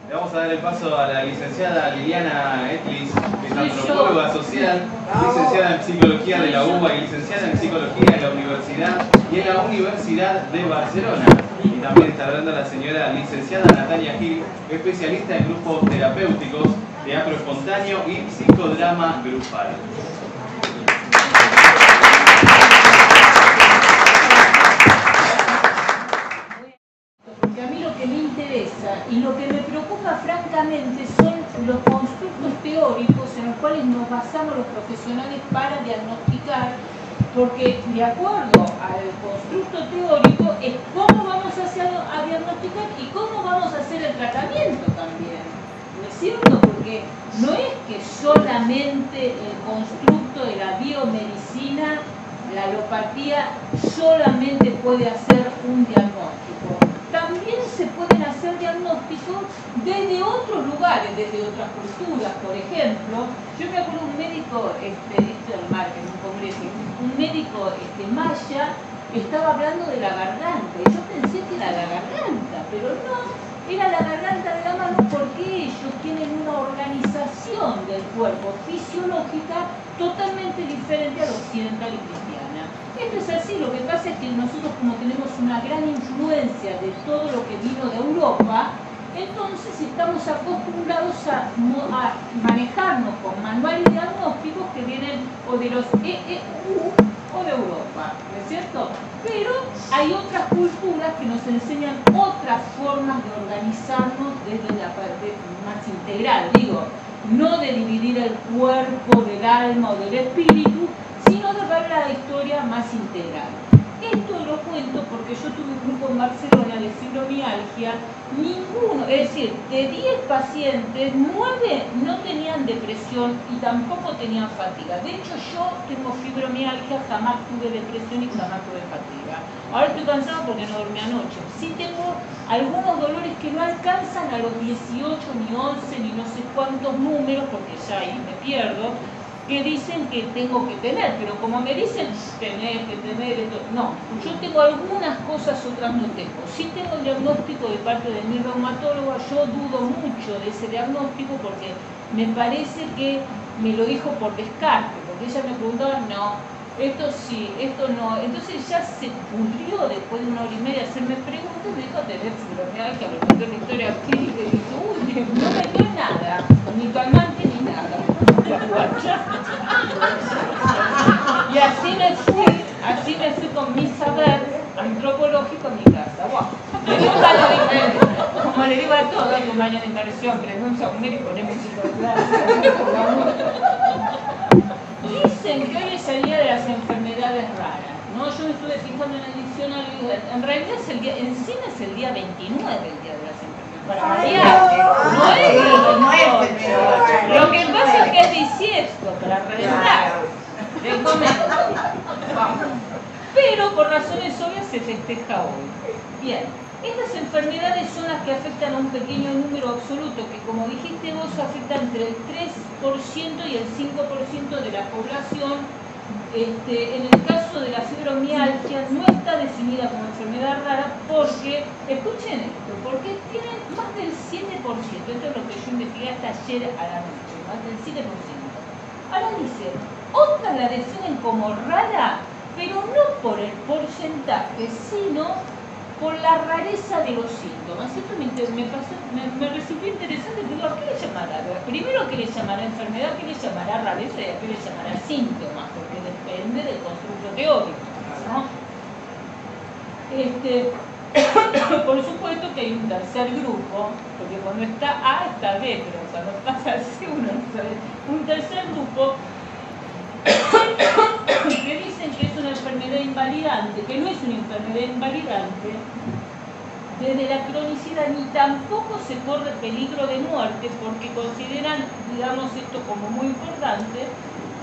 Le vamos a dar el paso a la licenciada Liliana Etlis, que es antropóloga social, licenciada en psicología de la UBA y licenciada en psicología en la universidad y en la Universidad de Barcelona. Y también está hablando la señora licenciada Natalia Gil, especialista en grupos terapéuticos, teatro espontáneo y psicodrama grupal. Y lo que me preocupa francamente son los constructos teóricos en los cuales nos basamos los profesionales para diagnosticar, porque de acuerdo al constructo teórico es cómo vamos a diagnosticar y cómo vamos a hacer el tratamiento también, ¿no es cierto? Porque no es que solamente el constructo de la biomedicina, la alopatía, solamente puede hacer un diagnóstico. También se pueden hacer diagnósticos desde otros lugares, desde otras culturas. Por ejemplo, yo me acuerdo de un médico, esto del marco, en un congreso, un médico maya estaba hablando de la garganta. Y yo pensé que era la garganta, pero no, era la garganta de la mano porque ellos tienen una organización del cuerpo fisiológica totalmente diferente a la occidental y cristiana. Esto es así, lo que pasa es que nosotros, como tenemos una gran influencia de todo lo que vino de Europa, entonces estamos acostumbrados a manejarnos con manuales diagnósticos que vienen o de los EEU o de Europa, ¿no es cierto? Pero hay otras culturas que nos enseñan otras formas de organizarnos desde la parte más integral, digo, no de dividir el cuerpo del alma o del espíritu, sino de ver la historia más integral. Esto lo cuento porque yo tuve un grupo en Barcelona de fibromialgia, ninguno, es decir, de 10 pacientes, 9 no tenían depresión y tampoco tenían fatiga. De hecho, yo tengo fibromialgia, jamás tuve depresión y jamás tuve fatiga. Ahora estoy cansado porque no dormí anoche. Sí tengo algunos dolores que no alcanzan a los 18, ni 11, ni no sé cuántos números, porque ya ahí me pierdo, que dicen que tengo que tener, pero como me dicen tener, esto, no, yo tengo algunas cosas, otras no tengo. Sí tengo el diagnóstico de parte de mi reumatóloga, yo dudo mucho de ese diagnóstico porque me parece que me lo dijo por descarte, porque ella me preguntaba, no, esto sí, esto no. Entonces ya se pudrió después de 1 hora y media hacerme preguntas, me dijo tener fibromialgia, me contó la historia clínica y dije, uy, no me dio nada, ni calmante ni nada. Y así me fui con mi saber antropológico a mi casa. Wow. Como le digo a todos, hay un año de inversión, renuncia a un médico, ponemos Dicen que hoy es el día de las enfermedades raras, ¿no? Yo me estuve fijando en el diccionario y en realidad encima es el día 29, el día de las enfermedades. Para variar, no es, pero lo que pasa es que es bisiesto, para reventar. Les comento. Pero por razones obvias se festeja hoy. Bien, estas enfermedades son las que afectan a un pequeño número absoluto, que como dijiste vos, afecta entre el 3% y el 5% de la población. En el caso de la fibromialgia no está definida como enfermedad rara porque, escuchen esto, porque tienen más del 7%, esto es lo que yo investigué hasta ayer a la noche, más del 7%. Ahora dice, otras la definen como rara, pero no por el porcentaje, sino por la rareza de los síntomas. Esto me resultó interesante, digo, ¿qué le llamará? Primero, ¿qué le llamará enfermedad? ¿Qué le llamará rareza? ¿Y a qué le llamará síntomas? Porque depende del constructo teórico, ¿no? Por supuesto que hay un tercer grupo, porque cuando está A está B, pero cuando pasa C uno no sabe. Un tercer grupo que dicen que es una enfermedad invalidante, que no es una enfermedad invalidante desde la cronicidad, ni tampoco se corre peligro de muerte, porque consideran, digamos, esto como muy importante,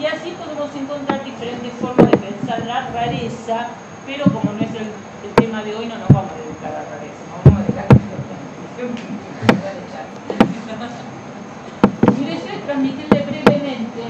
y así podemos encontrar diferentes formas de pensar la rareza, pero como no es el tema de hoy, no nos vamos a dedicar a la rareza, nos vamos a dedicar a la mi deseo es transmitirle brevemente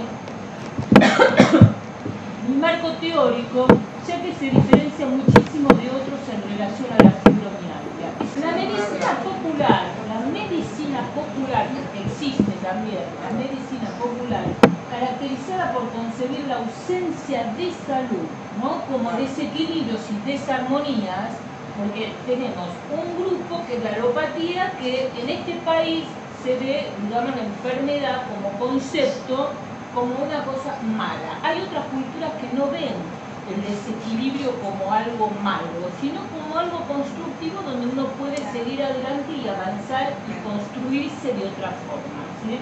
mi marco teórico, ya que se diferencia muchísimo de otros en relación a la fibromialgia. La medicina popular, la medicina popular, existe también la medicina popular, caracterizada por concebir la ausencia de salud, ¿no? Como desequilibrios y desarmonías, porque tenemos un grupo que es la alopatía, que en este país se ve, digamos, la enfermedad como concepto, como una cosa mala. Hay otras culturas que no ven el desequilibrio como algo malo, sino como algo constructivo donde uno puede seguir adelante y avanzar y construirse de otra forma, ¿sí?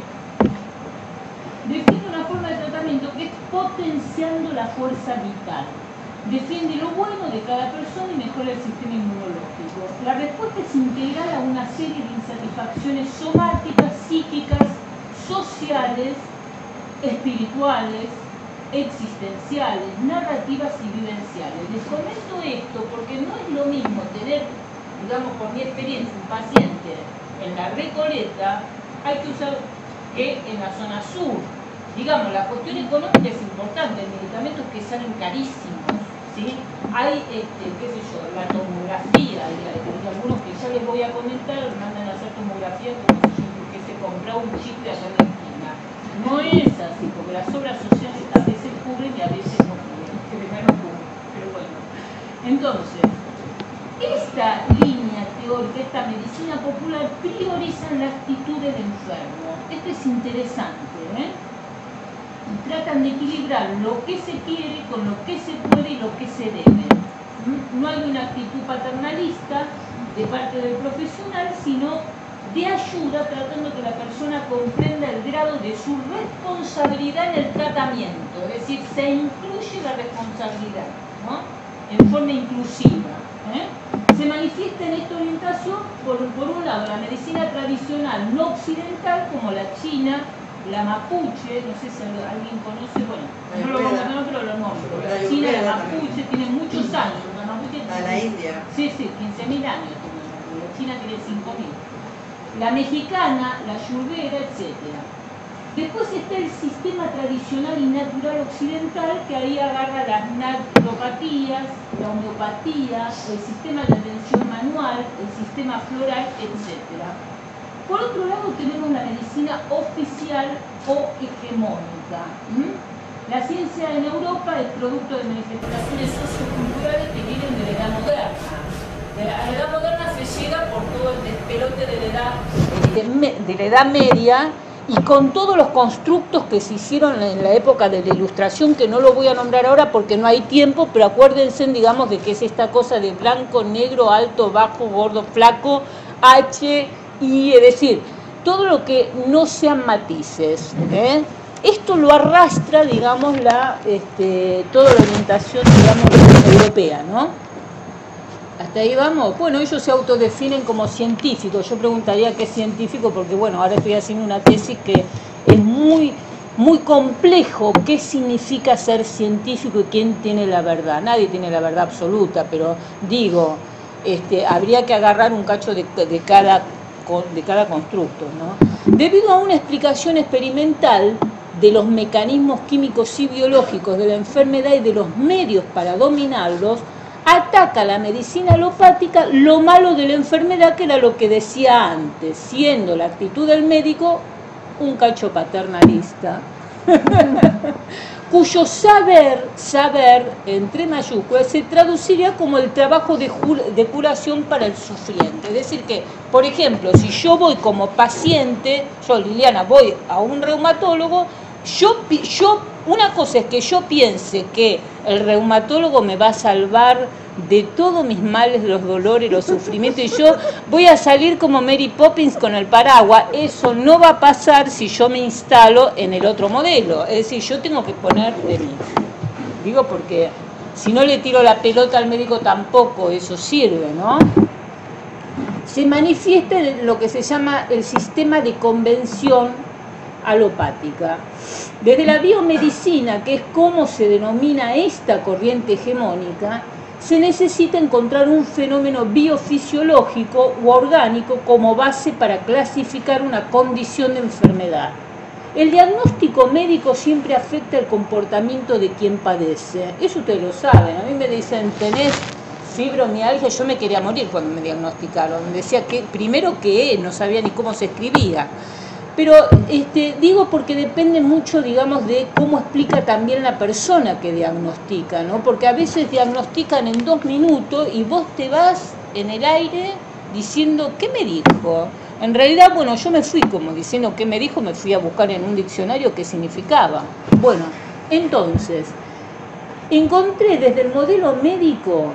Defiende una forma de tratamiento que es potenciando la fuerza vital. Defiende lo bueno de cada persona y mejora el sistema inmunológico. La respuesta es integral a una serie de insatisfacciones somáticas, psíquicas, sociales, espirituales, existenciales, narrativas y vivenciales. Les comento esto porque no es lo mismo tener, digamos, por mi experiencia, un paciente en la Recoleta, hay que usar que en la zona sur. Digamos, la cuestión económica es importante, hay medicamentos que salen carísimos, ¿sí? Hay, qué sé yo, la tomografía, y algunos que ya les voy a comentar, mandan a hacer tomografía como si yo hubiese comprado un chicle allá en la esquina. No es así, porque las obras sociales a veces cubren y a veces no cubren, no cubren, pero bueno. Entonces, esta línea teórica, esta medicina popular, prioriza la actitud del enfermo. Esto es interesante, ¿eh? Y tratan de equilibrar lo que se quiere con lo que se puede y lo que se debe. No hay una actitud paternalista de parte del profesional, sino de ayuda, tratando que la persona comprenda el grado de su responsabilidad en el tratamiento, es decir, se incluye la responsabilidad, ¿no? En forma inclusiva, ¿eh? Se manifiesta en esta orientación, por un lado, la medicina tradicional no occidental, como la china, la mapuche, no sé si alguien conoce, bueno, no lo vamos a nombrar, pero lo nombro. La china, la mapuche, tiene muchos años. La mapuche tiene, la India. Sí, 15.000 años. La china tiene 5.000. La mexicana, la ayurveda, etc. Después está el sistema tradicional y natural occidental, que ahí agarra las naturopatías, la homeopatía, el sistema de atención manual, el sistema floral, etc. Por otro lado tenemos la medicina oficial o hegemónica. La ciencia en Europa es producto de manifestaciones socioculturales que vienen de la edad moderna. A la edad moderna se llega por todo el despelote de la edad media y con todos los constructos que se hicieron en la época de la Ilustración, que no lo voy a nombrar ahora porque no hay tiempo, pero acuérdense, digamos, de que es esta cosa de blanco, negro, alto, bajo, gordo, flaco, H, Y, es decir, todo lo que no sean matices, ¿eh? Esto lo arrastra, digamos, toda la orientación, digamos, europea, ¿no? ¿Hasta ahí vamos? Bueno, ellos se autodefinen como científicos. Yo preguntaría qué es científico, porque bueno, ahora estoy haciendo una tesis que es muy, muy complejo. ¿Qué significa ser científico y quién tiene la verdad? Nadie tiene la verdad absoluta, pero digo, habría que agarrar un cacho de cada constructo, ¿no? Debido a una explicación experimental de los mecanismos químicos y biológicos de la enfermedad y de los medios para dominarlos, ataca la medicina alopática lo malo de la enfermedad, que era lo que decía antes, siendo la actitud del médico un cacho paternalista, cuyo saber, entre mayúsculas, se traduciría como el trabajo de curación para el sufriente. Es decir que, por ejemplo, si yo voy como paciente, yo, Liliana, voy a un reumatólogo, una cosa es que yo piense que el reumatólogo me va a salvar de todos mis males, los dolores, los sufrimientos, y yo voy a salir como Mary Poppins con el paraguas. Eso no va a pasar si yo me instalo en el otro modelo. Es decir, yo tengo que poner de mí. Digo porque si no le tiro la pelota al médico tampoco eso sirve, ¿no? Se manifiesta lo que se llama el sistema de convención alopática. Desde la biomedicina, que es como se denomina esta corriente hegemónica, se necesita encontrar un fenómeno biofisiológico u orgánico como base para clasificar una condición de enfermedad. El diagnóstico médico siempre afecta el comportamiento de quien padece. Eso ustedes lo saben. A mí me dicen, tenés fibromialgia, yo me quería morir cuando me diagnosticaron. Decía que primero que no sabía ni cómo se escribía. Pero digo porque depende mucho, digamos, de cómo explica también la persona que diagnostica, ¿no? Porque a veces diagnostican en 2 minutos y vos te vas en el aire diciendo, ¿qué me dijo? En realidad, bueno, yo me fui como diciendo, ¿qué me dijo? Me fui a buscar en un diccionario qué significaba. Bueno, entonces, encontré desde el modelo médico,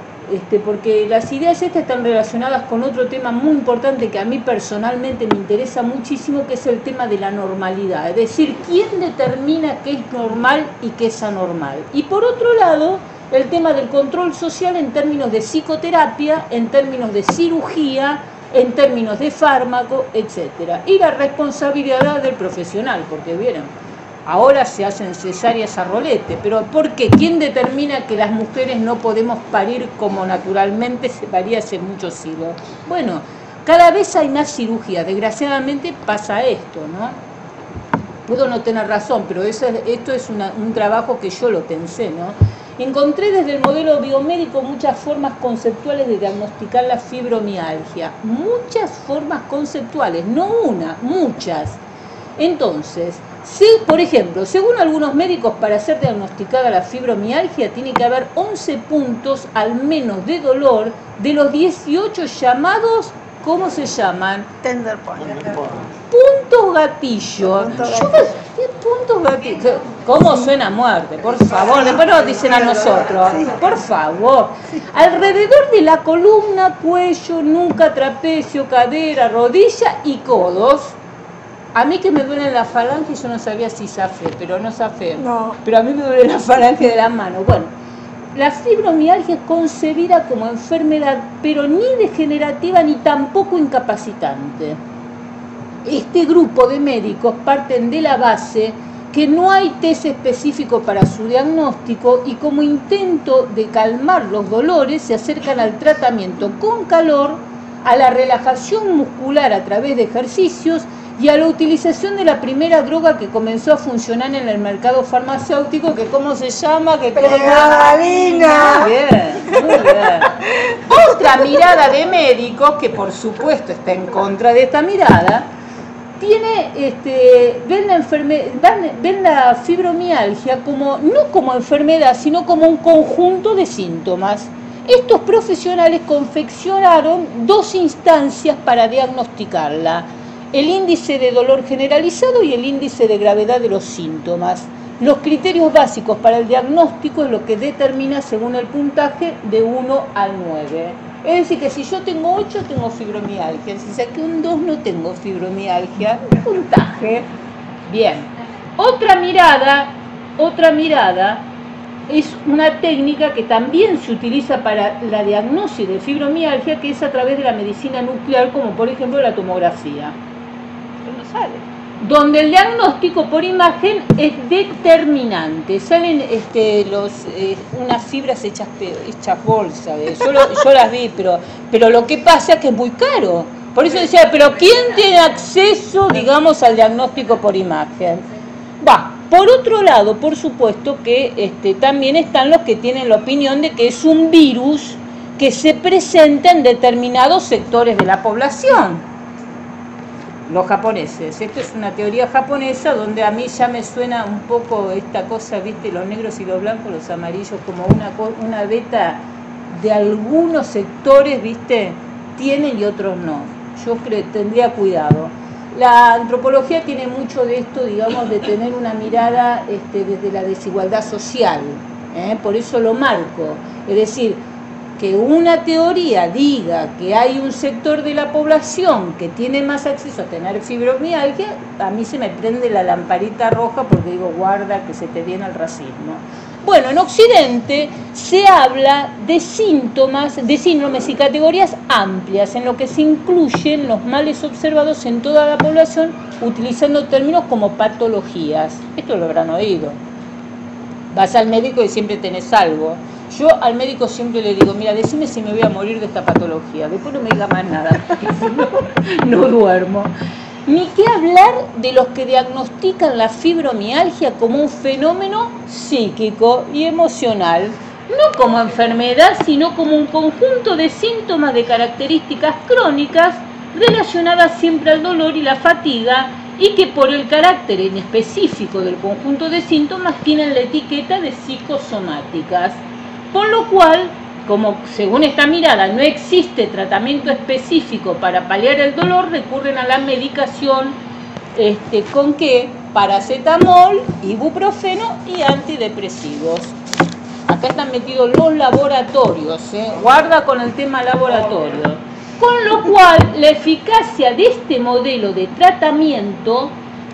porque las ideas estas están relacionadas con otro tema muy importante que a mí personalmente me interesa muchísimo, que es el tema de la normalidad. Es decir, ¿quién determina qué es normal y qué es anormal? Y por otro lado, el tema del control social en términos de psicoterapia, en términos de cirugía, en términos de fármaco, etc. Y la responsabilidad del profesional, porque vieron, ahora se hacen cesáreas a rolete, pero ¿por qué? ¿Quién determina que las mujeres no podemos parir como naturalmente se paría hace muchos siglos? Bueno, cada vez hay más cirugía, desgraciadamente pasa esto, ¿no? Puedo no tener razón, pero esto es un trabajo que yo lo pensé, ¿no? Encontré desde el modelo biomédico muchas formas conceptuales de diagnosticar la fibromialgia. Muchas formas conceptuales, no una, muchas. Entonces, por ejemplo, según algunos médicos, para ser diagnosticada la fibromialgia tiene que haber 11 puntos al menos de dolor de los 18 llamados, ¿cómo se llaman? Tender point. Puntos gatillo. ¿Qué puntos gatillo? ¿Cómo suena muerte? Por favor, después nos dicen a nosotros. Por favor. Alrededor de la columna, cuello, nuca, trapecio, cadera, rodilla y codos. A mí que me duele la falange, yo no sabía si zafé, pero no zafé. No. Pero a mí me duele la falange de la mano. Bueno, la fibromialgia es concebida como enfermedad, pero ni degenerativa ni tampoco incapacitante. Este grupo de médicos parten de la base que no hay test específico para su diagnóstico y como intento de calmar los dolores se acercan al tratamiento con calor, a la relajación muscular a través de ejercicios y a la utilización de la primera droga que comenzó a funcionar en el mercado farmacéutico, que ¿cómo se llama? Pregabalina. Muy bien, muy bien. Otra mirada de médicos, que por supuesto está en contra de esta mirada, ven la fibromialgia como, no como enfermedad, sino como un conjunto de síntomas. Estos profesionales confeccionaron 2 instancias para diagnosticarla: el índice de dolor generalizado y el índice de gravedad de los síntomas. Los criterios básicos para el diagnóstico es lo que determina según el puntaje de 1 al 9. Es decir, que si yo tengo 8, tengo fibromialgia. Si saqué un 2, no tengo fibromialgia. Puntaje. Bien. Otra mirada es una técnica que también se utiliza para la diagnosis de fibromialgia, que es a través de la medicina nuclear, como por ejemplo la tomografía. No sale. Donde el diagnóstico por imagen es determinante. Salen unas fibras hechas bolsa. Yo las vi, pero lo que pasa es que es muy caro. Por eso decía, pero ¿quién tiene acceso, digamos, al diagnóstico por imagen? Por otro lado, por supuesto que también están los que tienen la opinión de que es un virus que se presenta en determinados sectores de la población. Los japoneses. Esto es una teoría japonesa donde a mí ya me suena un poco esta cosa, ¿viste? Los negros y los blancos, los amarillos, como una beta de algunos sectores, ¿viste? Tienen y otros no. Yo tendría cuidado. La antropología tiene mucho de esto, digamos, de tener una mirada desde la desigualdad social. Por eso lo marco. Es decir, que una teoría diga que hay un sector de la población que tiene más acceso a tener fibromialgia, a mí se me prende la lamparita roja porque digo, guarda que se te viene el racismo. Bueno, en Occidente se habla de síntomas, de síndromes y categorías amplias, en lo que se incluyen los males observados en toda la población, utilizando términos como patologías. Esto lo habrán oído. Vas al médico y siempre tenés algo. Yo al médico siempre le digo, mira, decime si me voy a morir de esta patología. Después no me diga más nada, porque si no duermo. Ni qué hablar de los que diagnostican la fibromialgia como un fenómeno psíquico y emocional. no como enfermedad, sino como un conjunto de síntomas de características crónicas relacionadas siempre al dolor y la fatiga, y que por el carácter en específico del conjunto de síntomas tienen la etiqueta de psicosomáticas. Por lo cual, como según esta mirada no existe tratamiento específico para paliar el dolor, recurren a la medicación ¿con qué? Paracetamol, ibuprofeno y antidepresivos. Acá están metidos los laboratorios, guarda con el tema laboratorio. Con lo cual, la eficacia de este modelo de tratamiento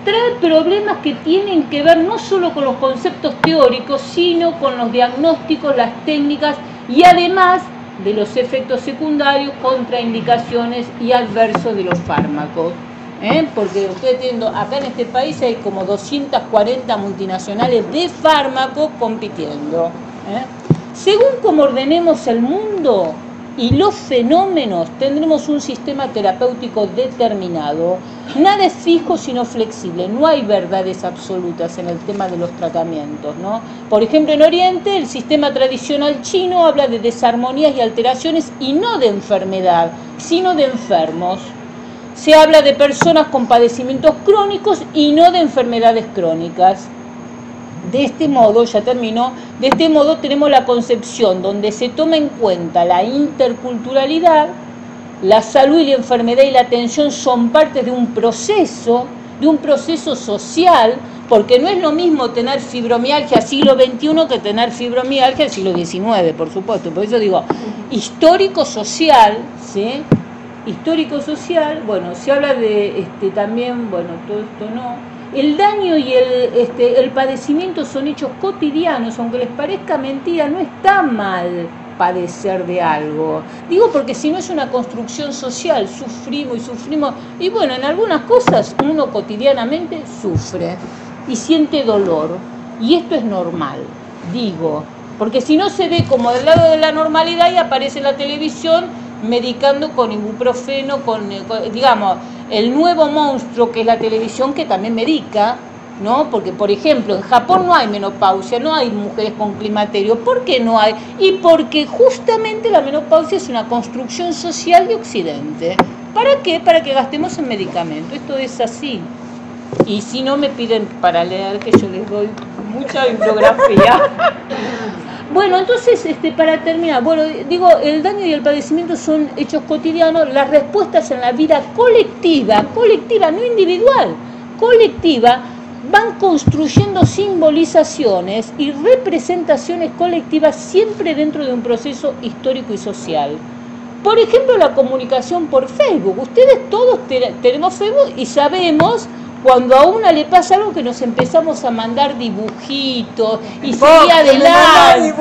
trae problemas que tienen que ver no solo con los conceptos teóricos, sino con los diagnósticos, las técnicas y además de los efectos secundarios, contraindicaciones y adversos de los fármacos. Porque ustedes tienen, acá en este país hay como 240 multinacionales de fármacos compitiendo. Según como ordenemos el mundo y los fenómenos, tendremos un sistema terapéutico determinado. Nada es fijo sino flexible, no hay verdades absolutas en el tema de los tratamientos, ¿no? Por ejemplo, en Oriente, el sistema tradicional chino habla de desarmonías y alteraciones y no de enfermedad, sino de enfermos. Se habla de personas con padecimientos crónicos y no de enfermedades crónicas. De este modo, ya terminó, de este modo tenemos la concepción donde se toma en cuenta la interculturalidad, la salud y la enfermedad y la atención son partes de un proceso social, porque no es lo mismo tener fibromialgia siglo XXI que tener fibromialgia siglo XIX, por supuesto. Por eso digo, histórico-social, ¿sí? Histórico-social, bueno, se habla de también, bueno, todo esto no. El daño y el padecimiento son hechos cotidianos, aunque les parezca mentira, no está mal padecer de algo. Digo porque si no es una construcción social, sufrimos, y bueno, en algunas cosas uno cotidianamente sufre y siente dolor, y esto es normal, digo, porque si no se ve como del lado de la normalidad y aparece en la televisión medicando con ibuprofeno, digamos, el nuevo monstruo que es la televisión, que también medica, ¿no? Porque, por ejemplo, en Japón no hay menopausia, no hay mujeres con climaterio. ¿Por qué no hay? Y porque justamente la menopausia es una construcción social de Occidente. ¿Para qué? Para que gastemos en medicamentos. Esto es así. Y si no me piden para leer, que yo les doy mucha bibliografía. Bueno, entonces, para terminar, bueno, digo, el daño y el padecimiento son hechos cotidianos, las respuestas en la vida colectiva, no individual, colectiva, van construyendo simbolizaciones y representaciones colectivas siempre dentro de un proceso histórico y social. Por ejemplo, la comunicación por Facebook. Ustedes todos tenemos Facebook y sabemos cuando a una le pasa algo que nos empezamos a mandar dibujitos y seguir adelante.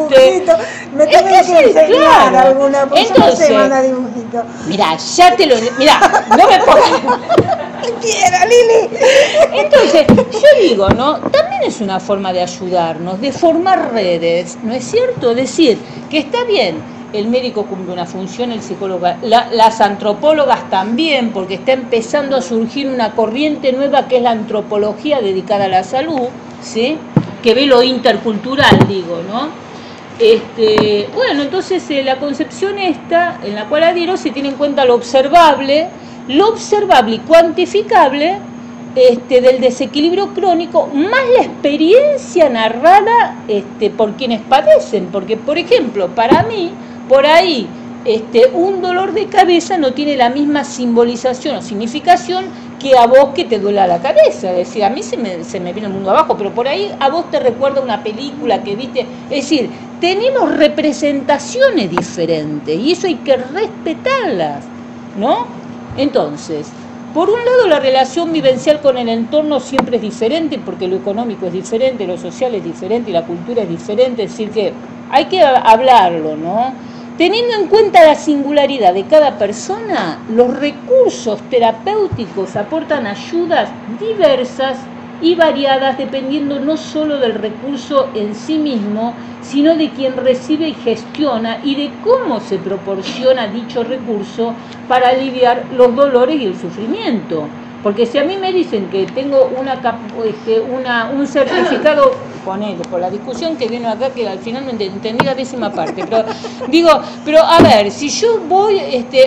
Me tenés que enseñar, claro, alguna cosa. Entonces, se manda dibujito. Mirá, no me pongas. Quiero, Lili. Entonces, yo digo, ¿no? También es una forma de ayudarnos, de formar redes, ¿no es cierto? Decir que está bien. El médico cumple una función, el psicólogo, las antropólogas también, porque está empezando a surgir una corriente nueva que es la antropología dedicada a la salud, ¿sí? Que ve lo intercultural, digo, ¿no? Bueno, entonces la concepción esta, en la cual adhiero, se tiene en cuenta lo observable y cuantificable del desequilibrio crónico, más la experiencia narrada por quienes padecen, porque, por ejemplo, para mí, por ahí, un dolor de cabeza no tiene la misma simbolización o significación que a vos que te duela la cabeza. Es decir, a mí se me viene el mundo abajo, pero por ahí a vos te recuerda una película que viste. Es decir, tenemos representaciones diferentes y eso hay que respetarlas, ¿no? Entonces, por un lado, la relación vivencial con el entorno siempre es diferente, porque lo económico es diferente, lo social es diferente y la cultura es diferente. Es decir, que hay que hablarlo, ¿no? Teniendo en cuenta la singularidad de cada persona, los recursos terapéuticos aportan ayudas diversas y variadas dependiendo no solo del recurso en sí mismo, sino de quien recibe y gestiona y de cómo se proporciona dicho recurso para aliviar los dolores y el sufrimiento. Porque si a mí me dicen que tengo un certificado ponele, por la discusión que vino acá, que al final no entendí la 10ª parte, pero digo, pero a ver, si yo voy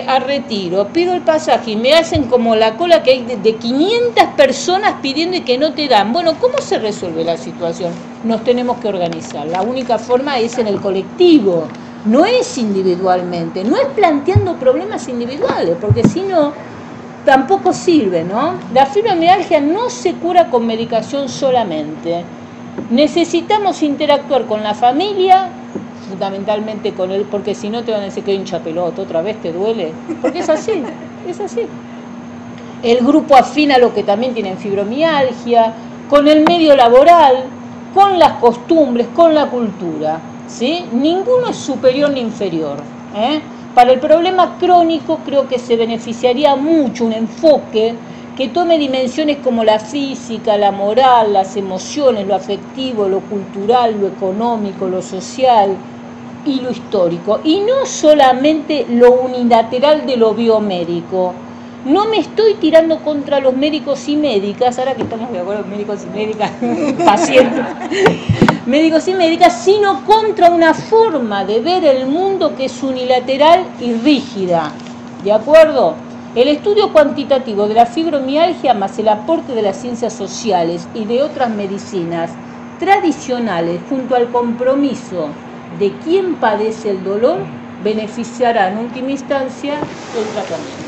a Retiro, pido el pasaje y me hacen como la cola que hay de 500 personas pidiendo y que no te dan, bueno, ¿cómo se resuelve la situación? Nos tenemos que organizar, la única forma es en el colectivo, no es individualmente, no es planteando problemas individuales, porque si no, tampoco sirve, ¿no? La fibromialgia no se cura con medicación solamente. Necesitamos interactuar con la familia, fundamentalmente con él, porque si no te van a decir que hincha pelota, otra vez te duele, porque es así, es así. El grupo afín a lo que también tienen fibromialgia, con el medio laboral, con las costumbres, con la cultura, ¿sí? Ninguno es superior ni inferior, ¿eh? Para el problema crónico creo que se beneficiaría mucho un enfoque que tome dimensiones como la física, la moral, las emociones, lo afectivo, lo cultural, lo económico, lo social y lo histórico. Y no solamente lo unilateral de lo biomédico. No me estoy tirando contra los médicos y médicas, ahora que estamos de acuerdo, médicos y médicas, pacientes, médicos y médicas, sino contra una forma de ver el mundo que es unilateral y rígida. ¿De acuerdo? El estudio cuantitativo de la fibromialgia más el aporte de las ciencias sociales y de otras medicinas tradicionales junto al compromiso de quien padece el dolor beneficiará en última instancia el tratamiento.